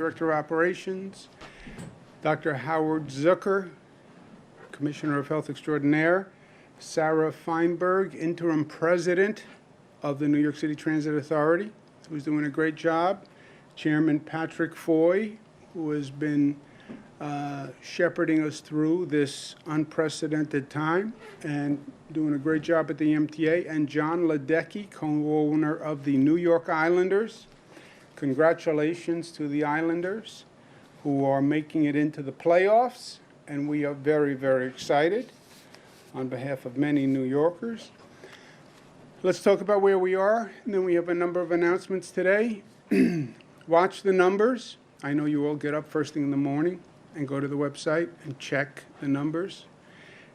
Director of Operations, Dr. Howard Zucker, Commissioner of Health Extraordinaire, Sarah Feinberg, Interim President of the New York City Transit Authority, who's doing a great job, Chairman Patrick Foy, who has been shepherding us through this unprecedented time and doing a great job at the MTA, and John Ledecky, co-owner of the New York Islanders. Congratulations to the Islanders who are making it into the playoffs, and we are very, very excited on behalf of many New Yorkers. Let's talk about where we are, and then we have a number of announcements today. Watch the numbers. I know you all get up first thing in the morning and go to the website and check the numbers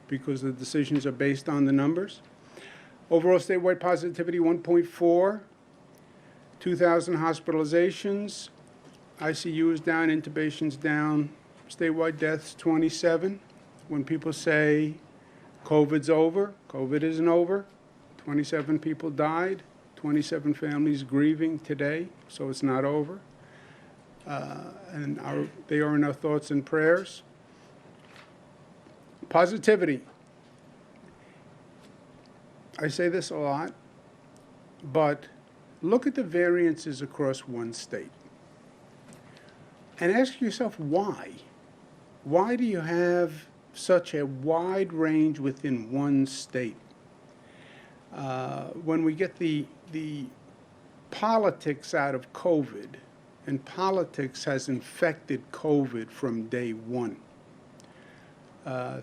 because the decisions are based on the numbers. Overall statewide positivity 1.4, 2,000 hospitalizations, ICU is down, intubations down, statewide deaths 27. When people say COVID's over, COVID isn't over. 27 people died, 27 families grieving today, so it's not over. They are in our thoughts and prayers. Positivity. I say this a lot, but look at the variances across one state and ask yourself why. Why do you have such a wide range within one state? When we get the politics out of COVID, and politics has infected COVID from day one.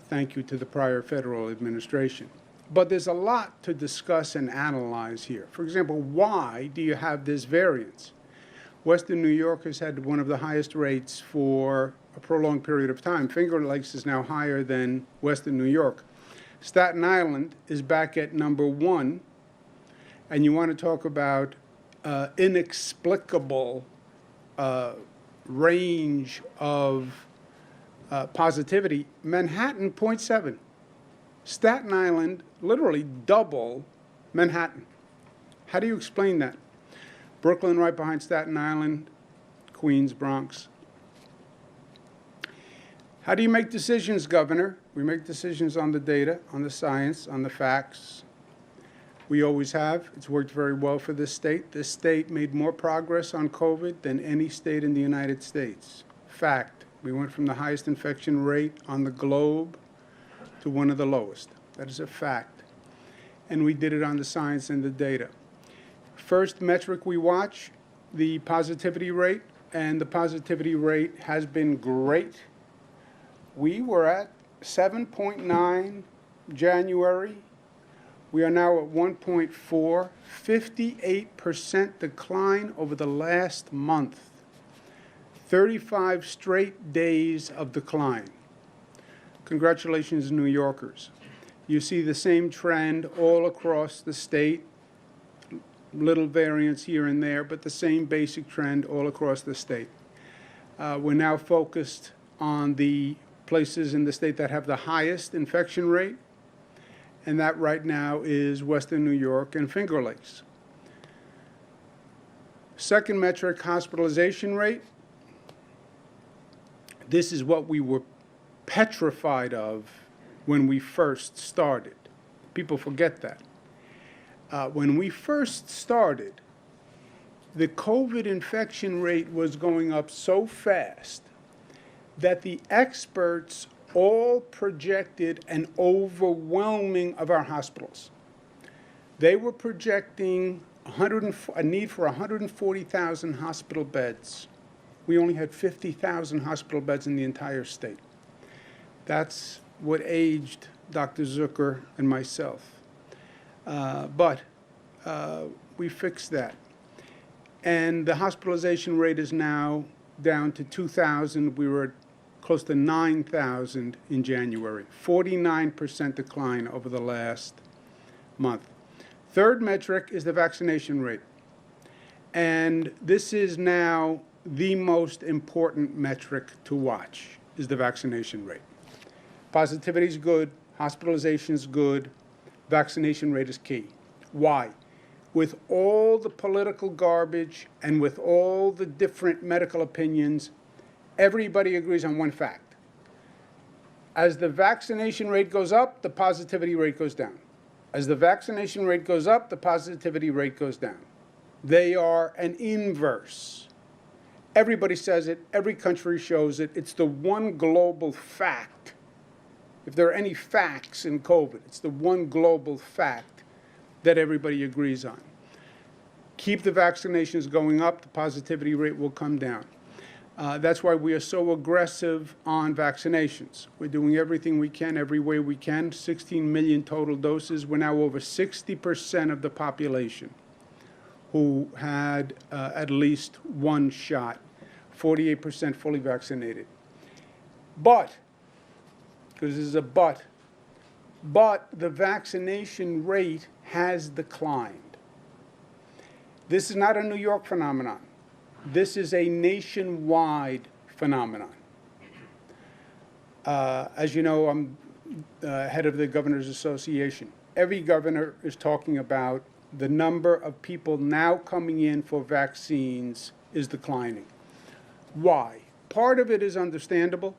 Thank you to the prior federal administration. But there's a lot to discuss and analyze here. For example, why do you have this variance? Western New York has had one of the highest rates for a prolonged period of time. Finger Lakes is now higher than Western New York. Staten Island is back at number 1, and you want to talk about inexplicable range of positivity. Manhattan, 0.7. Staten Island, literally double Manhattan. How do you explain that? Brooklyn right behind Staten Island, Queens, Bronx. How do you make decisions, Governor? We make decisions on the data, on the science, on the facts. We always have. It's worked very well for this state. This state made more progress on COVID than any state in the United States. Fact. We went from the highest infection rate on the globe to one of the lowest. That is a fact. And we did it on the science and the data. First metric we watch, the positivity rate, and the positivity rate has been great. We were at 7.9 January. We are now at 1.4, 58% decline over the last month. 35 straight days of decline. Congratulations, New Yorkers. You see the same trend all across the state, little variance here and there, but the same basic trend all across the state. We're now focused on the places in the state that have the highest infection rate, and that right now is Western New York and Finger Lakes. Second metric, hospitalization rate. This is what we were petrified of when we first started. People forget that. When we first started, the COVID infection rate was going up so fast that the experts all projected an overwhelming of our hospitals. They were projecting a need for 140,000 hospital beds. We only had 50,000 hospital beds in the entire state. That's what aged Dr. Zucker and myself. But we fixed that. And the hospitalization rate is now down to 2,000. We were at close to 9,000 in January. 49% decline over the last month. Third metric is the vaccination rate. And this is now the most important metric to watch, is the vaccination rate. Positivity is good, hospitalization is good, vaccination rate is key. Why? with all the political garbage and with all the different medical opinions, everybody agrees on one fact. As the vaccination rate goes up, the positivity rate goes down. As the vaccination rate goes up, the positivity rate goes down. They are an inverse. Everybody says it. Every country shows it. It's the one global fact. If there are any facts in COVID, it's the one global fact that everybody agrees on. Keep the vaccinations going up, the positivity rate will come down. That's why we are so aggressive on vaccinations. We're doing everything we can, every way we can. 16 million total doses. We're now over 60% of the population who had at least one shot, 48% fully vaccinated. But, because this is a but the vaccination rate has declined. This is not a New York phenomenon. This is a nationwide phenomenon. As you know, I'm head of the Governors Association. Every governor is talking about the number of people now coming in for vaccines is declining. Why? Part of it is understandable.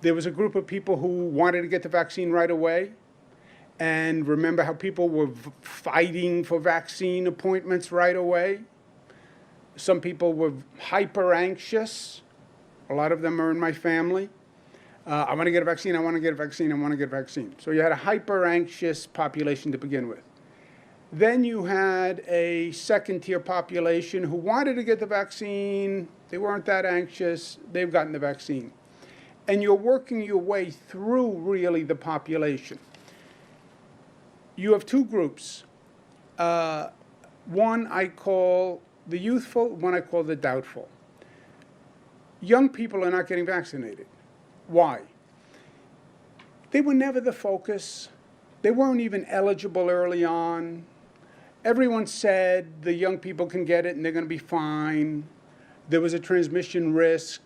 There was a group of people who wanted to get the vaccine right away. And remember how people were fighting for vaccine appointments right away? Some people were hyper anxious. A lot of them are in my family. I want to get a vaccine, I want to get a vaccine, I want to get a vaccine. So you had a hyper anxious population to begin with. Then you had a second-tier population who wanted to get the vaccine. They weren't that anxious. They've gotten the vaccine. And you're working your way through, really, the population. You have two groups. One I call the youthful, one I call the doubtful. Young people are not getting vaccinated. Why? They were never the focus. They weren't even eligible early on. Everyone said the young people can get it and they're going to be fine. There was a transmission risk.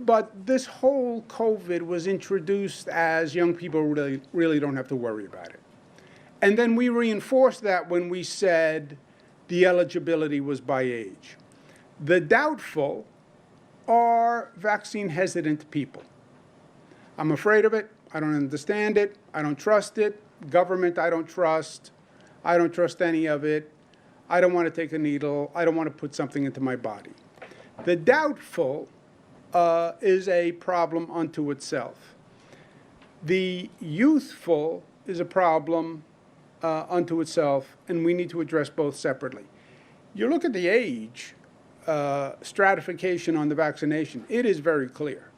But this whole COVID was introduced as young people really don't have to worry about it. And then we reinforced that when we said the eligibility was by age. The doubtful are vaccine hesitant people. I'm afraid of it. I don't understand it. I don't trust it. Government, I don't trust. I don't trust any of it. I don't want to take a needle. I don't want to put something into my body. The doubtful is a problem unto itself. The youthful is a problem unto itself, and we need to address both separately. You look at the age stratification on the vaccination, it is very clear.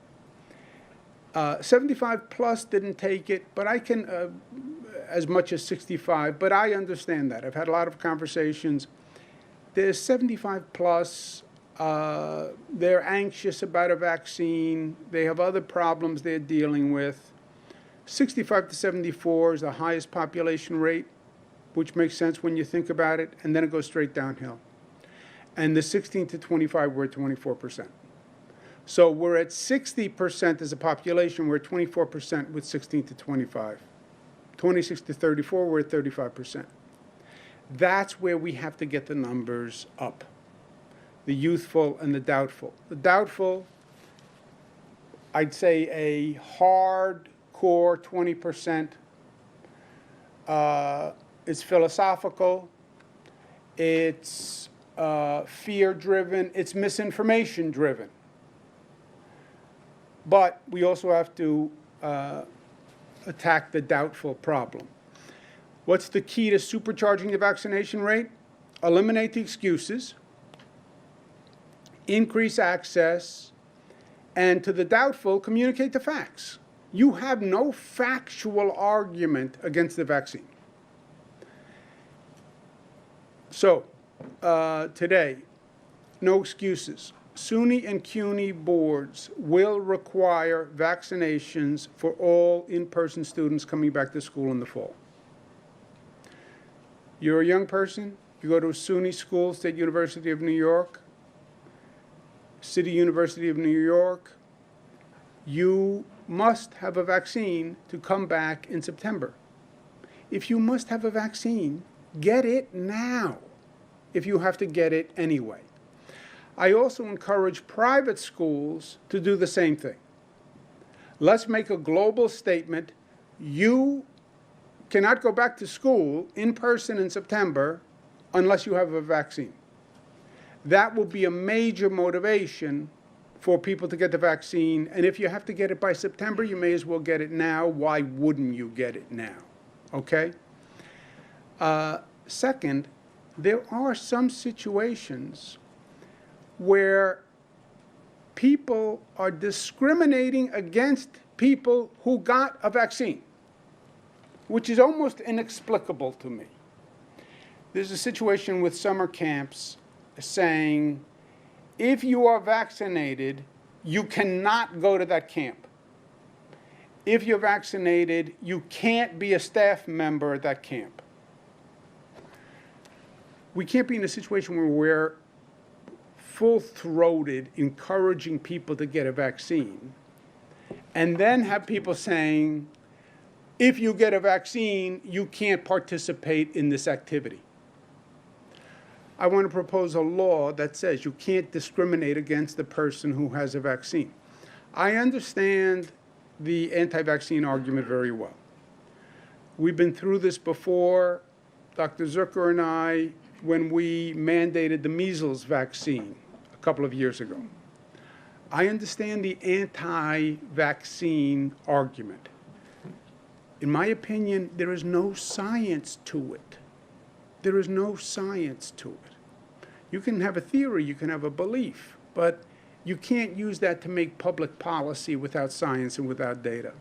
75 plus didn't take it, but I can, as much as 65, but I understand that. I've had a lot of conversations. There's 75 plus, they're anxious about a vaccine, they have other problems they're dealing with. 65 to 74 is the highest population rate, which makes sense when you think about it, and then it goes straight downhill. And the 16 to 25, we're at 24%. So we're at 60% as a population, we're at 24% with 16 to 25. 26 to 34, we're at 35%. That's where we have to get the numbers up. The youthful and the doubtful. The doubtful, I'd say a hardcore 20%. It's philosophical. It's fear-driven. It's misinformation-driven. But we also have to attack the doubtful problem. What's the key to supercharging the vaccination rate? Eliminate the excuses, increase access, and to the doubtful, communicate the facts. You have no factual argument against the vaccine. So, today, no excuses. SUNY and CUNY boards will require vaccinations for all in-person students coming back to school in the fall. You're a young person, you go to a SUNY school, State University of New York, City University of New York, you must have a vaccine to come back in September. If you must have a vaccine, get it now. if you have to get it anyway. I also encourage private schools to do the same thing. Let's make a global statement. You cannot go back to school in person in September unless you have a vaccine. That will be a major motivation for people to get the vaccine. And if you have to get it by September, you may as well get it now. Why wouldn't you get it now? Okay? Second, there are some situations where people are discriminating against people who got a vaccine, which is almost inexplicable to me. There's a situation with summer camps saying, if you are vaccinated, you cannot go to that camp. If you're vaccinated, you can't be a staff member at that camp. We can't be in a situation where we're full-throated encouraging people to get a vaccine and then have people saying, if you get a vaccine, you can't participate in this activity. I want to propose a law that says you can't discriminate against the person who has a vaccine. I understand the anti-vaccine argument very well. We've been through this before, Dr. Zucker and I, when we mandated the measles vaccine a couple of years ago. I understand the anti-vaccine argument. In my opinion, there is no science to it. There is no science to it. You can have a theory, you can have a belief, but you can't use that to make public policy without science and without data.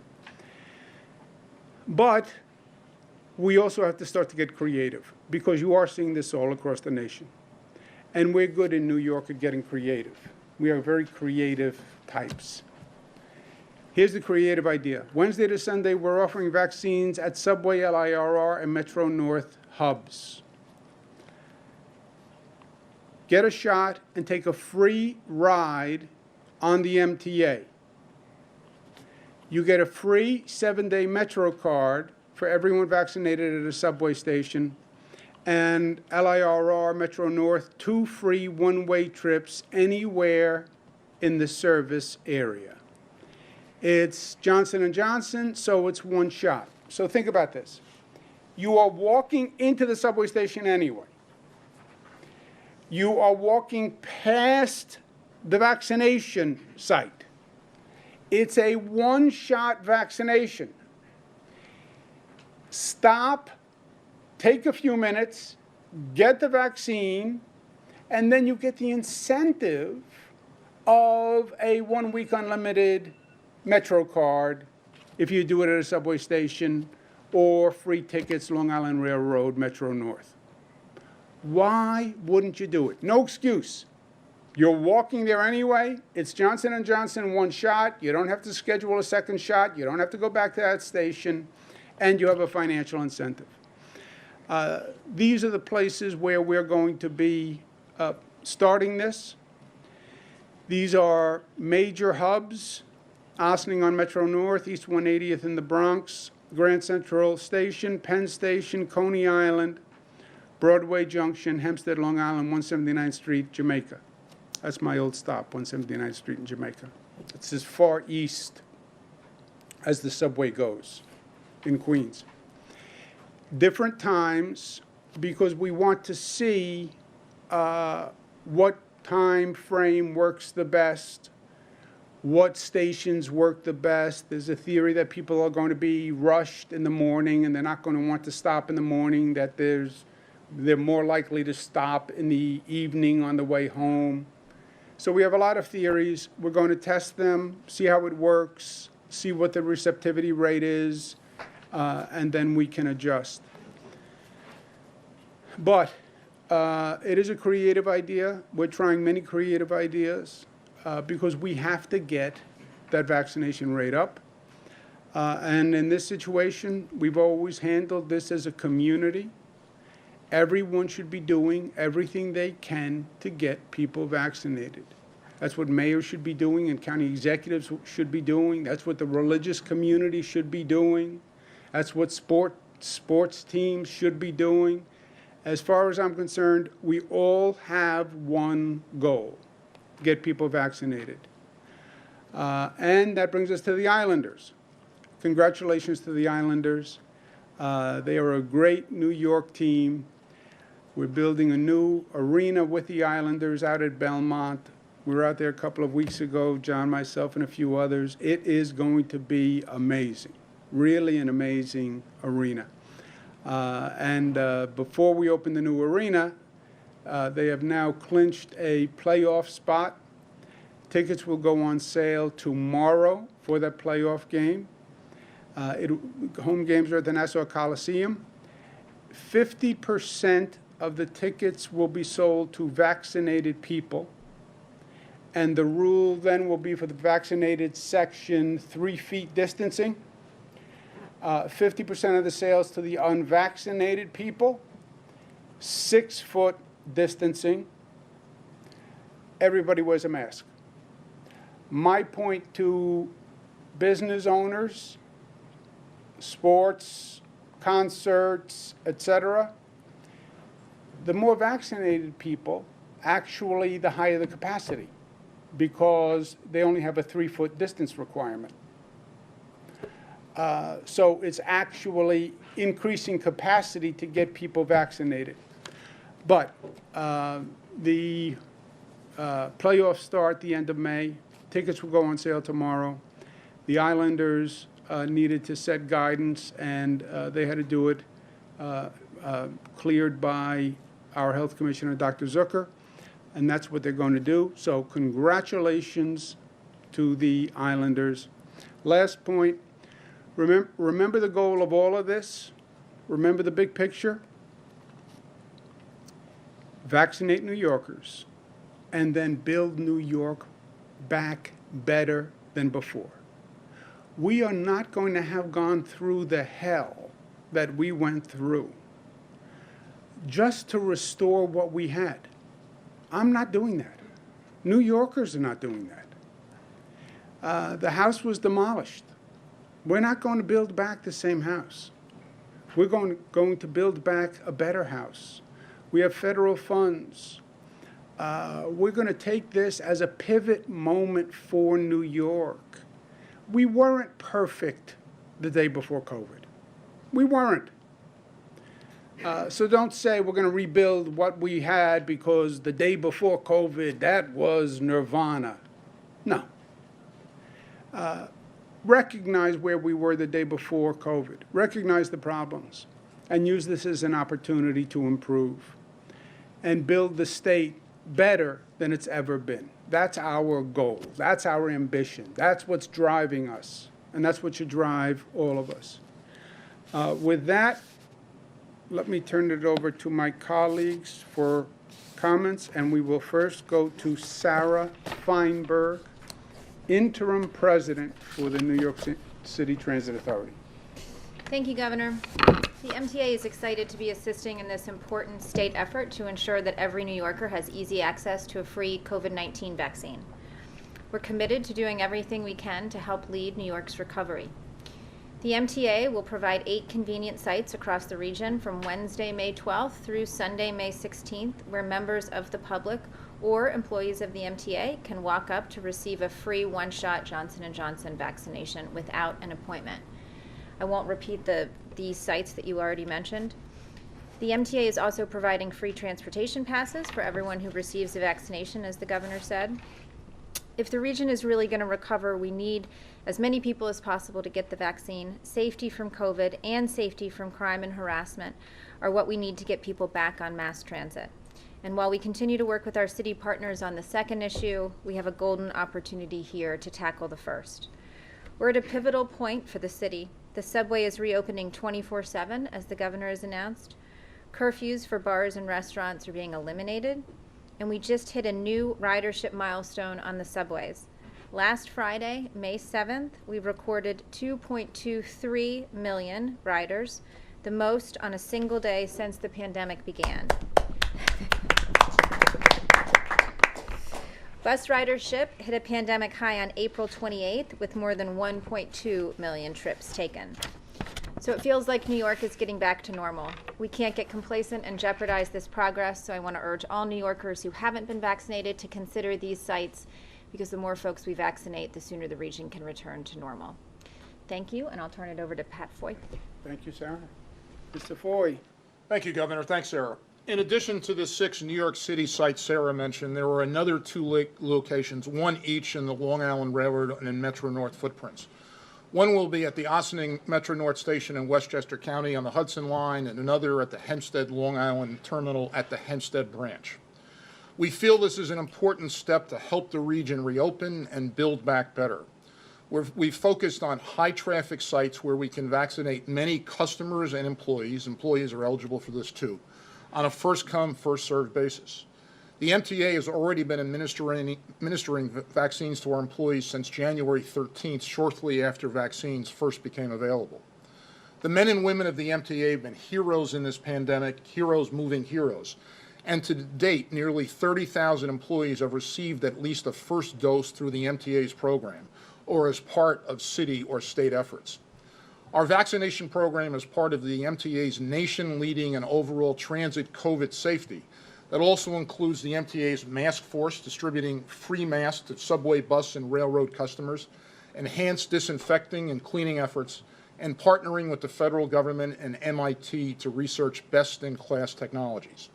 But we also have to start to get creative, because you are seeing this all across the nation. And we're good in New York at getting creative. We are very creative types. Here's the creative idea. Wednesday to Sunday, we're offering vaccines at Subway, LIRR, and Metro North hubs. Get a shot and take a free ride on the MTA. You get a free 7-day Metro card for everyone vaccinated at a subway station, and LIRR, Metro North, 2 free one-way trips anywhere in the service area. It's Johnson & Johnson, so it's one shot. So think about this. You are walking into the subway station anyway. You are walking past the vaccination site. It's a one-shot vaccination. Stop, take a few minutes, get the vaccine, and then you get the incentive of a 1-week unlimited Metro card if you do it at a subway station, or free tickets, Long Island Railroad, Metro North. Why wouldn't you do it? No excuse. You're walking there anyway. It's Johnson & Johnson, one shot. You don't have to schedule a second shot. You don't have to go back to that station. And you have a financial incentive. These are the places where we're going to be starting this. These are major hubs: Ossining on Metro North, East 180th in the Bronx, Grand Central Station, Penn Station, Coney Island, Broadway Junction, Hempstead, Long Island, 179th Street, Jamaica. That's my old stop, 179th Street in Jamaica. It's as far east as the subway goes in Queens. Different times, because we want to see what time frame works the best, what stations work the best. There's a theory that people are going to be rushed in the morning and they're not going to want to stop in the morning, that they're more likely to stop in the evening on the way home. So we have a lot of theories. We're going to test them, see how it works, see what the receptivity rate is, and then we can adjust. But it is a creative idea. We're trying many creative ideas because we have to get that vaccination rate up. And in this situation, we've always handled this as a community. Everyone should be doing everything they can to get people vaccinated. That's what mayors should be doing and county executives should be doing. That's what the religious community should be doing. That's what sports teams should be doing. As far as I'm concerned, we all have one goal: get people vaccinated. And that brings us to the Islanders. Congratulations to the Islanders. They are a great New York team. We're building a new arena with the Islanders out at Belmont. We were out there a couple of weeks ago, John, myself, and a few others. It is going to be amazing, really an amazing arena. Before we open the new arena, they have now clinched a playoff spot. Tickets will go on sale tomorrow for that playoff game. Home games are at the Nassau Coliseum. 50% of the tickets will be sold to vaccinated people. And the rule then will be for the vaccinated section 3 feet distancing. 50% of the sales to the unvaccinated people, 6 foot distancing. Everybody wears a mask. My point to business owners, sports, concerts, etc., the more vaccinated people, actually the higher the capacity, because they only have a 3 foot distance requirement. So it's actually increasing capacity to get people vaccinated. But the playoffs start the end of May. Tickets will go on sale tomorrow. The Islanders needed to set guidance, and they had to do it cleared by our health commissioner, Dr. Zucker, and that's what they're going to do. So congratulations to the Islanders. Last point, remember the goal of all of this? Remember the big picture? Vaccinate New Yorkers, and then build New York back better than before. We are not going to have gone through the hell that we went through just to restore what we had. I'm not doing that. New Yorkers are not doing that. The house was demolished. We're not going to build back the same house. We're going to build back a better house. We have federal funds. We're going to take this as a pivot moment for New York. We weren't perfect the day before COVID. We weren't. So don't say we're going to rebuild what we had because the day before COVID, that was nirvana. No. Recognize where we were the day before COVID. Recognize the problems and use this as an opportunity to improve and build the state better than it's ever been. That's our goal. That's our ambition. That's what's driving us. And that's what should drive all of us. With that, let me turn it over to my colleagues for comments. And we will first go to Sarah Feinberg, Interim President for the New York City Transit Authority. Thank you, Governor. The MTA is excited to be assisting in this important state effort to ensure that every New Yorker has easy access to a free COVID-19 vaccine. We're committed to doing everything we can to help lead New York's recovery. The MTA will provide 8 convenient sites across the region from Wednesday, May 12th through Sunday, May 16th, where members of the public or employees of the MTA can walk up to receive a free one-shot Johnson & Johnson vaccination without an appointment. I won't repeat these sites that you already mentioned. The MTA is also providing free transportation passes for everyone who receives a vaccination, as the governor said. If the region is really going to recover, we need as many people as possible to get the vaccine. Safety from COVID and safety from crime and harassment are what we need to get people back on mass transit. And while we continue to work with our city partners on the second issue, we have a golden opportunity here to tackle the first. We're at a pivotal point for the city. The subway is reopening 24/7, as the governor has announced. Curfews for bars and restaurants are being eliminated. And we just hit a new ridership milestone on the subways. Last Friday, May 7th, we recorded 2.23 million riders, the most on a single day since the pandemic began. Bus ridership hit a pandemic high on April 28th with more than 1.2 million trips taken. So it feels like New York is getting back to normal. We can't get complacent and jeopardize this progress, so I want to urge all New Yorkers who haven't been vaccinated to consider these sites, because the more folks we vaccinate, the sooner the region can return to normal. Thank you, and I'll turn it over to Pat Foy. Thank you, Sarah. Mr. Foy. Thank you, Governor. Thanks, Sarah. In addition to the 6 New York City sites Sarah mentioned, there were another 2 locations, one each in the Long Island Railroad and in Metro North footprints. One will be at the Ossining Metro North Station in Westchester County on the Hudson Line, and another at the Hempstead Long Island Terminal at the Hempstead branch. We feel this is an important step to help the region reopen and build back better. We've focused on high-traffic sites where we can vaccinate many customers and employees. Employees are eligible for this too, on a first-come, first-served basis. The MTA has already been administering vaccines to our employees since January 13th, shortly after vaccines first became available. The men and women of the MTA have been heroes in this pandemic, heroes moving heroes. And to date, nearly 30,000 employees have received at least a first dose through the MTA's program, or as part of city or state efforts. Our vaccination program is part of the MTA's nation-leading and overall transit COVID safety. That also includes the MTA's mask force distributing free masks to subway, bus, and railroad customers, enhanced disinfecting and cleaning efforts, and partnering with the federal government and MIT to research best-in-class technologies.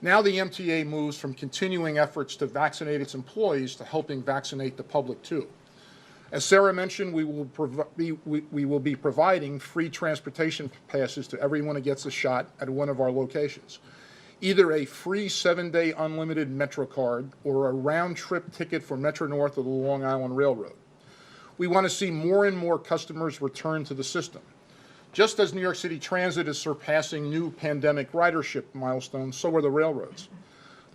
Now the MTA moves from continuing efforts to vaccinate its employees to helping vaccinate the public too. As Sarah mentioned, we will be providing free transportation passes to everyone who gets a shot at one of our locations. Either a free 7-day unlimited Metro card or a round-trip ticket for Metro North of the Long Island Railroad. We want to see more and more customers return to the system. Just as New York City Transit is surpassing new pandemic ridership milestones, so are the railroads.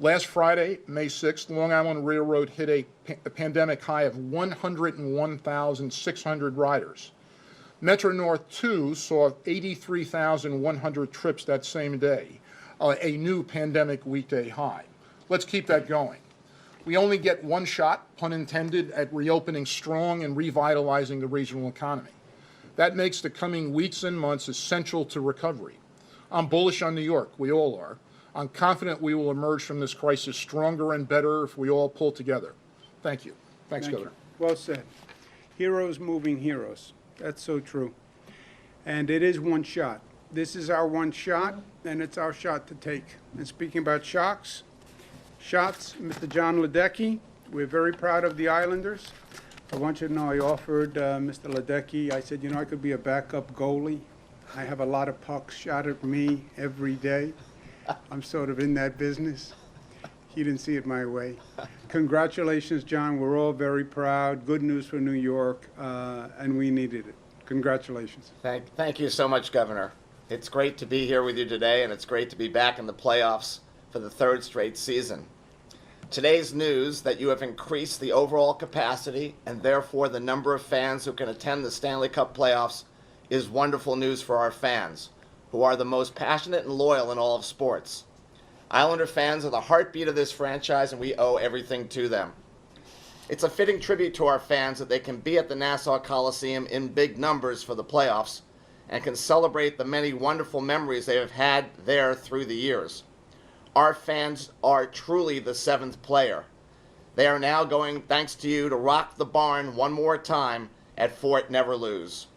Last Friday, May 6th, Long Island Railroad hit a pandemic high of 101,600 riders. Metro North, too, saw 83,100 trips that same day, a new pandemic weekday high. Let's keep that going. We only get one shot, pun intended, at reopening strong and revitalizing the regional economy. That makes the coming weeks and months essential to recovery. I'm bullish on New York. We all are. I'm confident we will emerge from this crisis stronger and better if we all pull together. Thank you. Thanks, Governor. Well said. Heroes moving heroes. That's so true. And it is one shot. This is our one shot, and it's our shot to take. And speaking about shots, Mr. John Ledecky, we're very proud of the Islanders. I want you to know I offered Mr. Ledecky, I said, you know, I could be a backup goalie. I have a lot of pucks shot at me every day. I'm sort of in that business. He didn't see it my way. Congratulations, John. We're all very proud. Good news for New York, and we needed it. Congratulations. Thank you so much, Governor. It's great to be here with you today, and it's great to be back in the playoffs for the 3rd straight season. Today's news that you have increased the overall capacity and therefore the number of fans who can attend the Stanley Cup playoffs is wonderful news for our fans, who are the most passionate and loyal in all of sports. Islander fans are the heartbeat of this franchise, and we owe everything to them. It's a fitting tribute to our fans that they can be at the Nassau Coliseum in big numbers for the playoffs and can celebrate the many wonderful memories they have had there through the years. Our fans are truly the 7th player. They are now going, thanks to you, to rock the barn one more time at Fort Never Lose.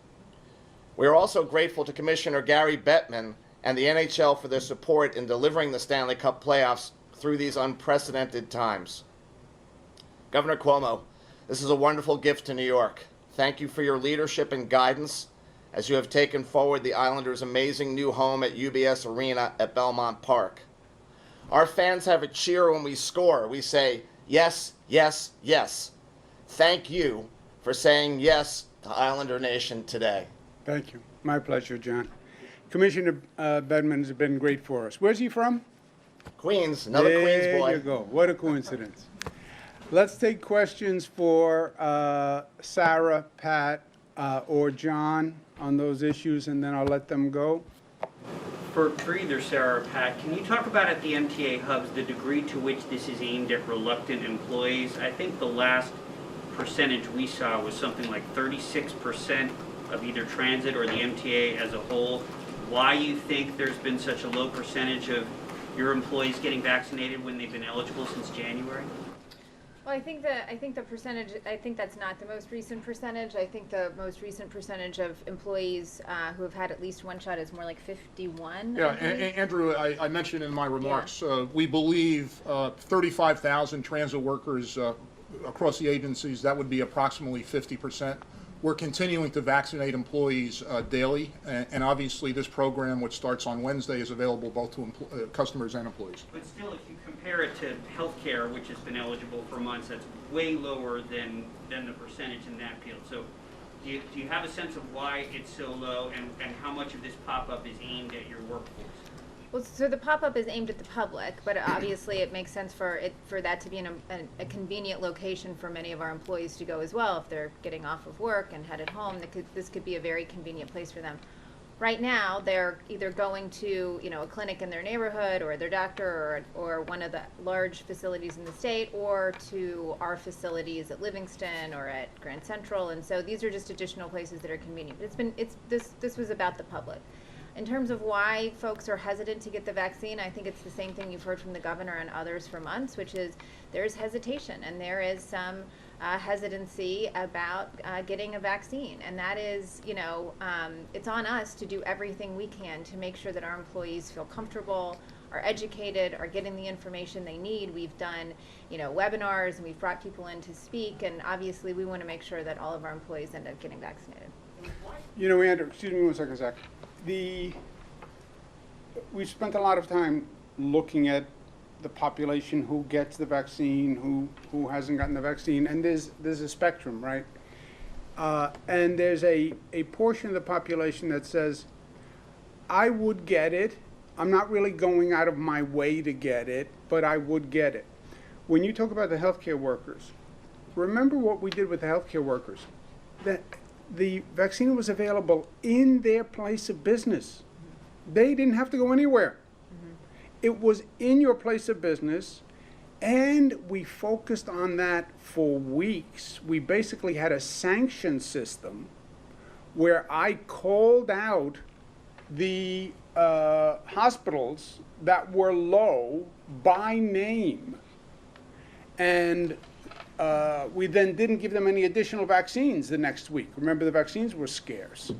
We are also grateful to Commissioner Gary Bettman and the NHL for their support in delivering the Stanley Cup playoffs through these unprecedented times. Governor Cuomo, this is a wonderful gift to New York. Thank you for your leadership and guidance as you have taken forward the Islanders' amazing new home at UBS Arena at Belmont Park. Our fans have a cheer when we score. We say, yes, yes, yes. Thank you for saying yes to Islander Nation today. Thank you. My pleasure, John. Commissioner Bedman has been great for us. Where's he from? Queens, another Queens boy. There you go. What a coincidence. Let's take questions for Sarah, Pat, or John on those issues, and then I'll let them go. For either Sarah or Pat, can you talk about at the MTA hubs the degree to which this is aimed at reluctant employees? I think the last percentage we saw was something like 36% of either transit or the MTA as a whole, why you think there's been such a low percentage of your employees getting vaccinated when they've been eligible since January? Well, I think the percentage, I think that's not the most recent percentage. I think the most recent percentage of employees who have had at least one shot is more like 51. Yeah, I believe. Andrew, I mentioned in my remarks, we believe 35,000 transit workers across the agencies, that would be approximately 50%. We're continuing to vaccinate employees daily, and obviously this program, which starts on Wednesday, is available both to customers and employees. But still, if you compare it to healthcare, which has been eligible for months, that's way lower than the percentage in that field. So do you have a sense of why it's so low, and how much of this pop-up is aimed at your workforce? Well, so the pop-up is aimed at the public, but obviously it makes sense for that to be in a convenient location for many of our employees to go as well. If they're getting off of work and headed home, this could be a very convenient place for them. Right now, they're either going to a clinic in their neighborhood, or their doctor, or one of the large facilities in the state, or to our facilities at Livingston or at Grand Central, and so these are just additional places that are convenient. This was about the public. In terms of why folks are hesitant to get the vaccine, I think it's the same thing you've heard from the governor and others for months, which is there's hesitation and there is some hesitancy about getting a vaccine. And that is, it's on us to do everything we can to make sure that our employees feel comfortable, are educated, are getting the information they need. We've done, webinars, and we've brought people in to speak, and obviously we want to make sure that all of our employees end up getting vaccinated. Andrew, excuse me one second, Zach. We've spent a lot of time looking at the population who gets the vaccine, who hasn't gotten the vaccine, and there's a spectrum, right? And there's a portion of the population that says, I would get it. I'm not really going out of my way to get it, but I would get it. When you talk about the healthcare workers, remember what we did with the healthcare workers. That the vaccine was available in their place of business. They didn't have to go anywhere. Mm-hmm. It was in your place of business, and we focused on that for weeks. We basically had a sanction system where I called out the hospitals that were low by name, and we then didn't give them any additional vaccines the next week. Remember, the vaccines were scarce.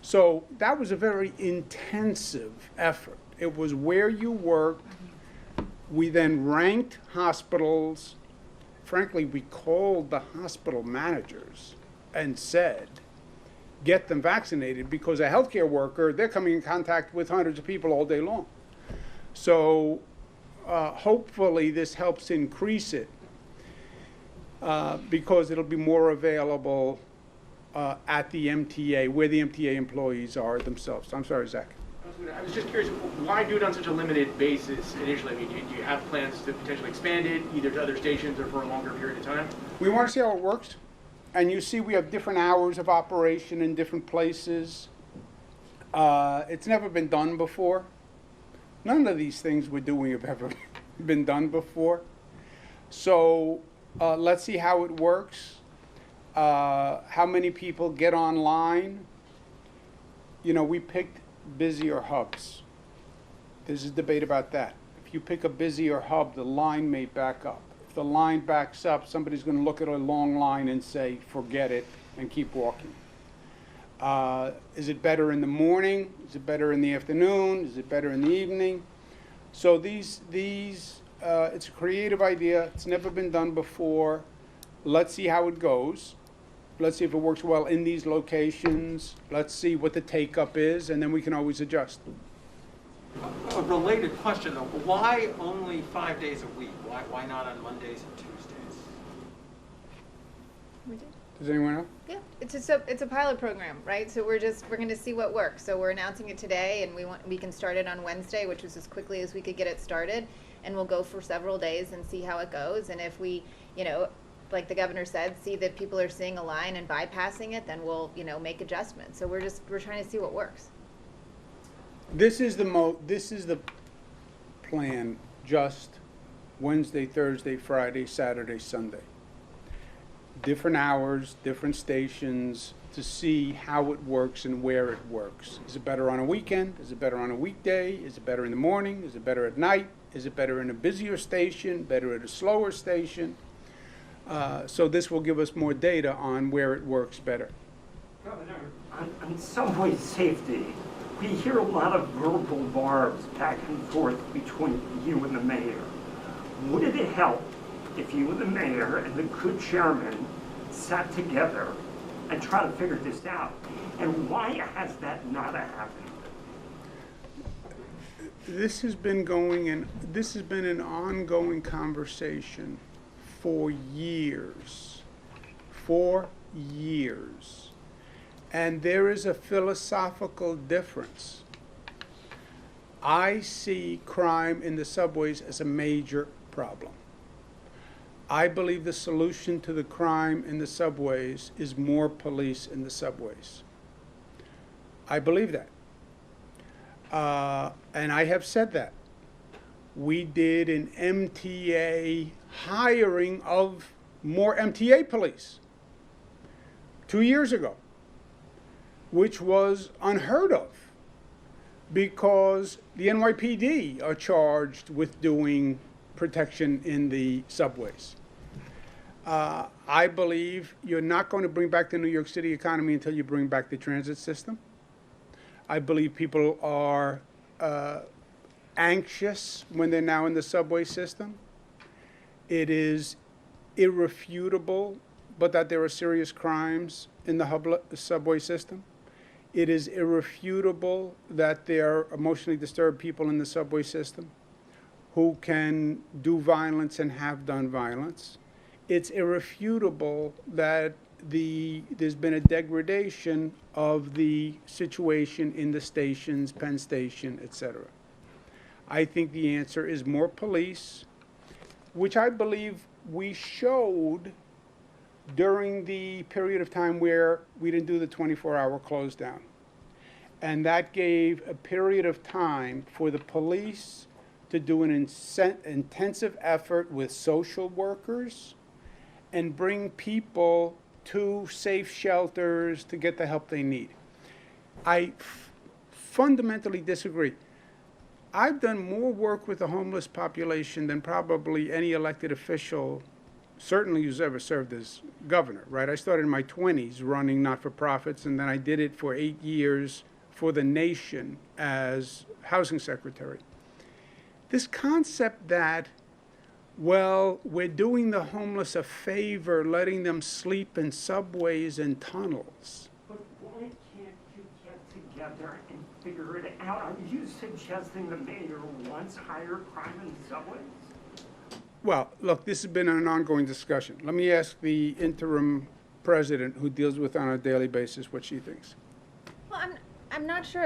So that was a very intensive effort. It was where you worked. We then ranked hospitals. Frankly, we called the hospital managers and said, get them vaccinated, because a healthcare worker, they're coming in contact with hundreds of people all day long. So hopefully this helps increase it. Because it'll be more available at the MTA, where the MTA employees are themselves. I'm sorry, Zach. I was just curious, why do it on such a limited basis initially? I mean, do you have plans to potentially expand it, either to other stations or for a longer period of time? We want to see how it works. And you see we have different hours of operation in different places. It's never been done before. None of these things we're doing have ever been done before. So let's see how it works, how many people get online. We picked busier hubs. There's a debate about that. If you pick a busier hub, the line may back up. If the line backs up, somebody's going to look at a long line and say, forget it, and keep walking. Is it better in the morning? Is it better in the afternoon? Is it better in the evening? So it's a creative idea. It's never been done before. Let's see how it goes. Let's see if it works well in these locations. Let's see what the take-up is, and then we can always adjust. A related question, though. Why only 5 days a week? Why not on Mondays and Tuesdays? We did. Does anyone know? Yeah, it's a pilot program, right? So we're going to see what works. So we're announcing it today, and we can start it on Wednesday, which was as quickly as we could get it started, and we'll go for several days and see how it goes. And if we, like the governor said, see that people are seeing a line and bypassing it, then we'll, make adjustments. So we're trying to see what works. This is the plan, just Wednesday, Thursday, Friday, Saturday, Sunday. different hours, different stations, to see how it works and where it works. Is it better on a weekend? Is it better on a weekday? Is it better in the morning? Is it better at night? Is it better in a busier station, better at a slower station? So this will give us more data on where it works better. Governor, on subway safety, we hear a lot of verbal barbs back and forth between you and the mayor. Would it help if you and the mayor and the good chairman sat together and try to figure this out? And why has that not happened? This has been an ongoing conversation for years. And there is a philosophical difference. I see crime in the subways as a major problem. I believe the solution to the crime in the subways is more police in the subways. I believe that. And I have said that. We did an MTA hiring of more MTA police 2 years ago, which was unheard of because the NYPD are charged with doing protection in the subways. I believe you're not going to bring back the New York City economy until you bring back the transit system. I believe people are anxious when they're now in the subway system. It is irrefutable, but that there are serious crimes in the subway system. It is irrefutable that there are emotionally disturbed people in the subway system who can do violence and have done violence. It's irrefutable that there's been a degradation of the situation in the stations, Penn Station, etc. I think the answer is more police, which I believe we showed during the period of time where we didn't do the 24-hour close down. And that gave a period of time for the police to do an intensive effort with social workers and bring people to safe shelters to get the help they need. I fundamentally disagree. I've done more work with the homeless population than probably any elected official, certainly who's ever served as governor, right? I started in my 20s running not-for-profits, and then I did it for 8 years for the nation as housing secretary. This concept that, well, we're doing the homeless a favor, letting them sleep in subways and tunnels. But why can't you get together and figure it out? Are you suggesting the mayor wants higher crime in the subways? Well, look, this has been an ongoing discussion. Let me ask the interim president, who deals with it on a daily basis, what she thinks. Well, I'm not sure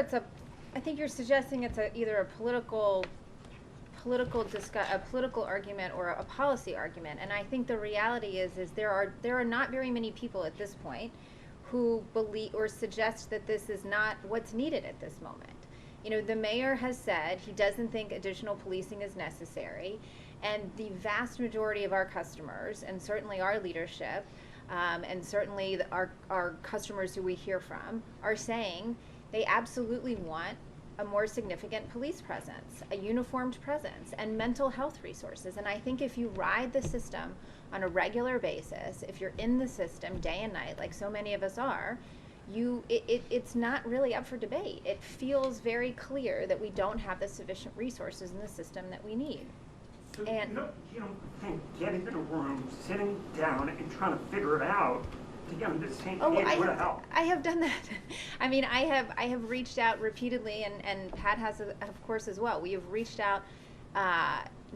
I think you're suggesting it's either a political argument or a policy argument. And I think the reality is there are not very many people at this point who believe or suggest that this is not what's needed at this moment. You know, the mayor has said he doesn't think additional policing is necessary, and the vast majority of our customers, and certainly our leadership, and certainly our customers who we hear from, are saying they absolutely want a more significant police presence, a uniformed presence, and mental health resources. And I think if you ride the system on a regular basis, if you're in the system day and night, like so many of us are, it's not really up for debate. It feels very clear that we don't have the sufficient resources in the system that we need. So And you don't think getting in a room, sitting down, and trying to figure it out to get on the same page would help? I have done that. I mean, I have reached out repeatedly, and Pat has, of course, as well. We have reached out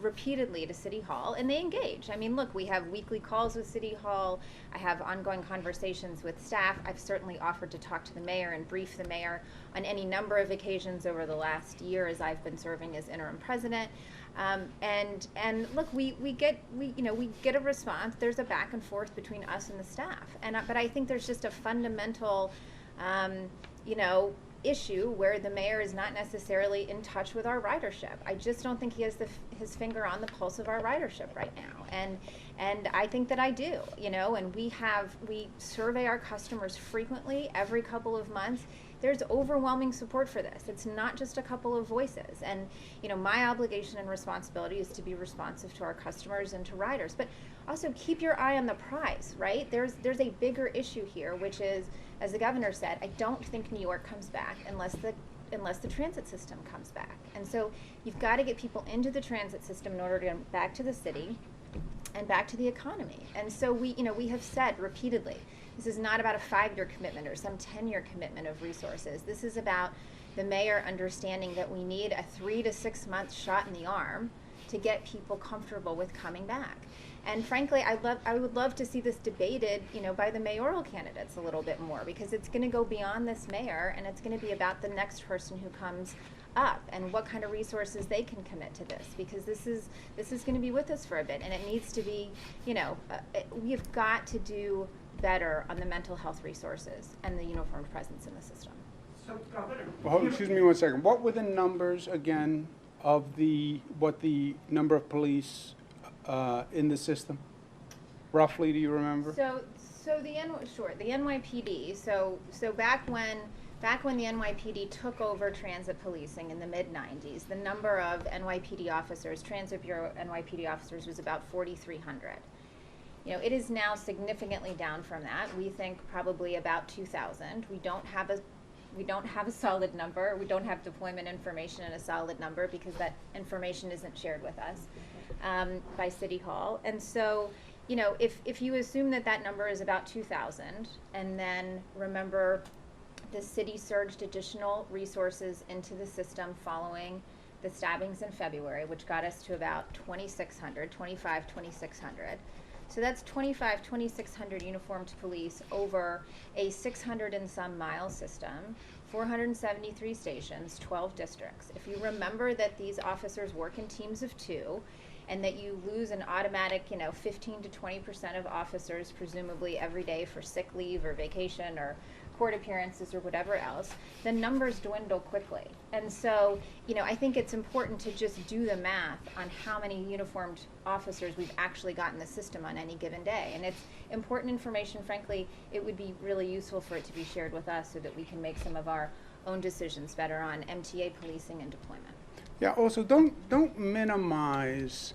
repeatedly to City Hall, and they engage. I mean, look, we have weekly calls with City Hall. I have ongoing conversations with staff. I've certainly offered to talk to the mayor and brief the mayor on any number of occasions over the last year as I've been serving as interim president. And look, we get a response. There's a back and forth between us and the staff. But I think there's just a fundamental, issue where the mayor is not necessarily in touch with our ridership. I just don't think he has his finger on the pulse of our ridership right now. And I think that I do, you know, and we survey our customers frequently, every couple of months. There's overwhelming support for this. It's not just a couple of voices. And, you know, my obligation and responsibility is to be responsive to our customers and to riders. But also keep your eye on the prize, right? There's a bigger issue here, which is, as the governor said, I don't think New York comes back unless the transit system comes back. And so you've got to get people into the transit system in order to get back to the city and back to the economy. And so we have said repeatedly, this is not about a 5-year commitment or some 10-year commitment of resources. This is about the mayor understanding that we need a 3 to 6 month shot in the arm to get people comfortable with coming back. And frankly, I would love to see this debated, you know, by the mayoral candidates a little bit more, because it's going to go beyond this mayor, and it's going to be about the next person who comes up and what kind of resources they can commit to this, because this is going to be with us for a bit, and it needs to be, you know, we've got to do better on the mental health resources and the uniformed presence in the system. So, Governor, Well, excuse me one second. What were the numbers again of what the number of police in the system? Roughly, do you remember? So the NYPD. So back when the NYPD took over transit policing in the mid-90s, the number of NYPD officers, Transit Bureau NYPD officers, was about 4,300. You know, it is now significantly down from that. We think probably about 2,000. We don't have a solid number. We don't have deployment information and a solid number because that information isn't shared with us by City Hall. And so, you know, if you assume that number is about 2,000, and then remember the city surged additional resources into the system following the stabbings in February, which got us to about 2,600. So that's 2,600 uniformed police over a 600 and some mile system, 473 stations, 12 districts. If you remember that these officers work in teams of 2, and that you lose an automatic, 15 to 20% of officers presumably every day for sick leave or vacation or court appearances or whatever else, the numbers dwindle quickly. And so, I think it's important to just do the math on how many uniformed officers we've actually got in the system on any given day. And it's important information. Frankly, it would be really useful for it to be shared with us so that we can make some of our own decisions better on MTA policing and deployment. Yeah, also don't minimize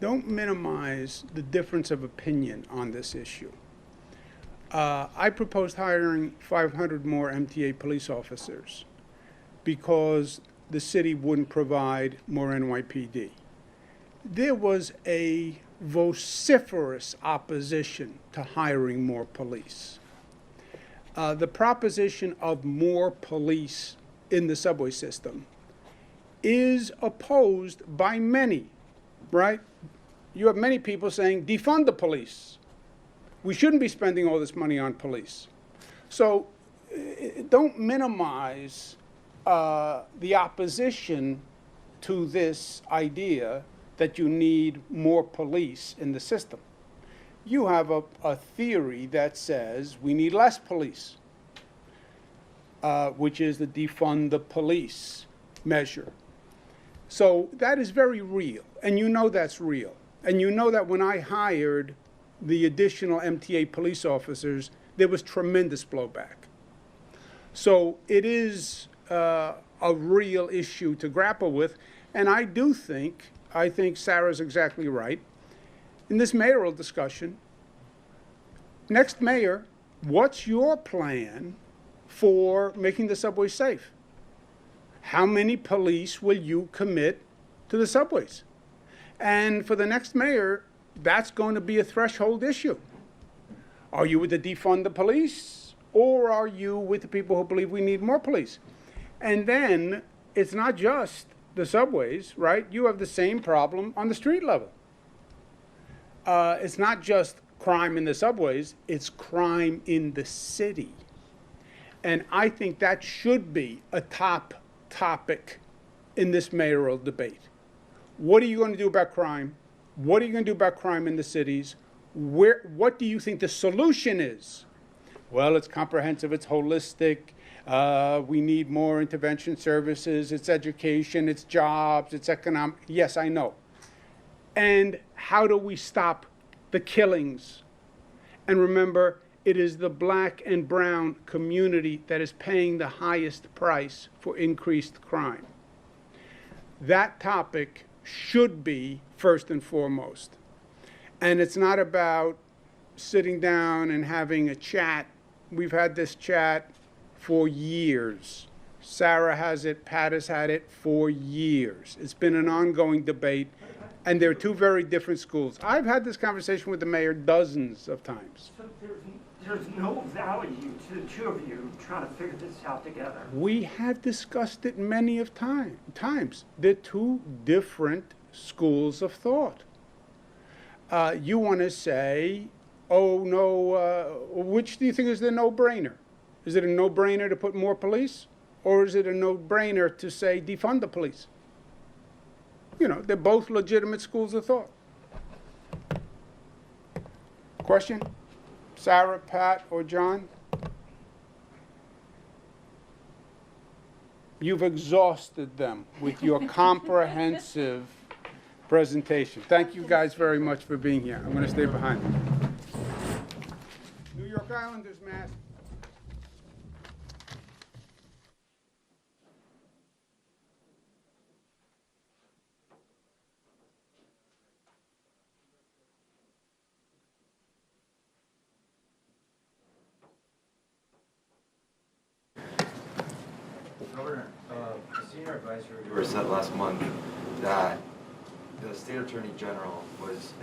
the difference of opinion on this issue. I proposed hiring 500 more MTA police officers because the city wouldn't provide more NYPD. There was a vociferous opposition to hiring more police. The proposition of more police in the subway system is opposed by many, right? You have many people saying, defund the police. We shouldn't be spending all this money on police. So don't minimize the opposition to this idea that you need more police in the system. You have a theory that says we need less police, which is the defund the police measure. So that is very real, and you know that's real. And you know that when I hired the additional MTA police officers, there was tremendous blowback. So it is a real issue to grapple with, and I think Sarah's exactly right. In this mayoral discussion, next mayor, what's your plan for making the subway safe? How many police will you commit to the subways? And for the next mayor, that's going to be a threshold issue. Are you with the defund the police, or are you with the people who believe we need more police? And then it's not just the subways, right? You have the same problem on the street level. It's not just crime in the subways, it's crime in the city. And I think that should be a top topic in this mayoral debate. What are you going to do about crime? What are you going to do about crime in the cities? What do you think the solution is? Well, it's comprehensive, it's holistic. We need more intervention services, it's education, it's jobs, it's economic. Yes, I know. And how do we stop the killings? And remember, it is the black and brown community that is paying the highest price for increased crime. That topic should be first and foremost. And it's not about sitting down and having a chat. We've had this chat for years. Sarah has it, Pat has had it for years. It's been an ongoing debate, and they're two very different schools. I've had this conversation with the mayor dozens of times. So there's no value to the two of you trying to figure this out together. We have discussed it many of times. They're two different schools of thought. You want to say, oh no, which do you think is the no-brainer? Is it a no-brainer to put more police? Or is it a no-brainer to say defund the police? You know, they're both legitimate schools of thought. Question? Sarah, Pat, or John? You've exhausted them with your comprehensive presentation. Thank you guys very much for being here. I'm going to stay behind. New York Islanders mask. Governor, a senior advisory reviewer said last month that the state attorney general was